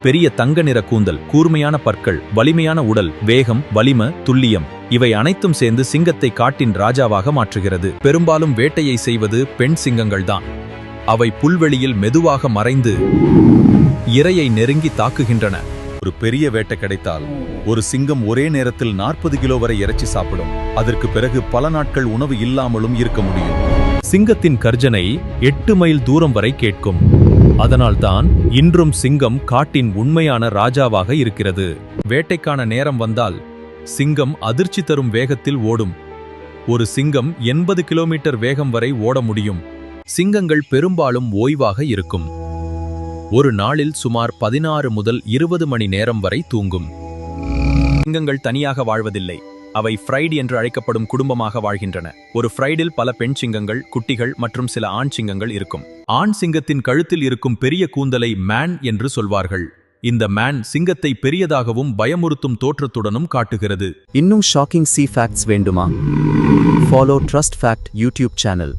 பெரிய தங்க நிற கூந்தல், கூர்மையான பற்கள், வலிமையான உடல், வேகம், வலிமை, துல்லியம் இவை அனைத்தும் சேர்ந்து சிங்கத்தை காட்டின் ராஜாவாக மாற்றுகிறது. பெரும்பாலும் வேட்டையை செய்வது பெண் சிங்கங்கள்தான். அவை புல்வெளியில் மெதுவாக மறைந்து இரையை நெருங்கி தாக்குகின்றன. ஒரு பெரிய வேட்டை கிடைத்தால் ஒரு சிங்கம் ஒரே நேரத்தில் 40 கிலோ வரை இறைச்சி சாப்பிடும். அதற்கு பிறகு பல நாட்கள் உணவு இல்லாமலும் இருக்க முடியும். சிங்கத்தின் கர்ஜனை 8 மைல் தூரம் வரை கேட்கும். அதனால்தான் இன்றும் சிங்கம் காட்டின் உண்மையான ராஜாவாக இருக்கிறது. வேட்டைக்கான நேரம் வந்தால் சிங்கம் அதிர்ச்சி தரும் வேகத்தில் ஓடும். ஒரு சிங்கம் 80 கிலோமீட்டர் வேகம் வரை ஓட முடியும். சிங்கங்கள் பெரும்பாலும் ஓய்வாக இருக்கும். ஒரு நாளில் சுமார் 16 முதல் 20 மணி நேரம் வரை தூங்கும். சிங்கங்கள் தனியாக வாழ்வதில்லை. அவை ஃப்ரைட் என்று அழைக்கப்படும் குடும்பமாக வாழ்கின்றன. ஒரு ஃப்ரைடில் பல பெண் சிங்கங்கள், குட்டிகள் மற்றும் சில ஆண் சிங்கங்கள் இருக்கும். ஆண் சிங்கத்தின் கழுத்தில் இருக்கும் பெரிய கூந்தலை மேன் என்று சொல்வார்கள். இந்த மேன் சிங்கத்தை பெரியதாகவும் பயமுறுத்தும் தோற்றத்துடனும் காட்டுகிறது. இன்னும் ஷாக்கிங் சி ஃபேக்ட்ஸ் வேண்டுமா? Follow trust fact YouTube channel.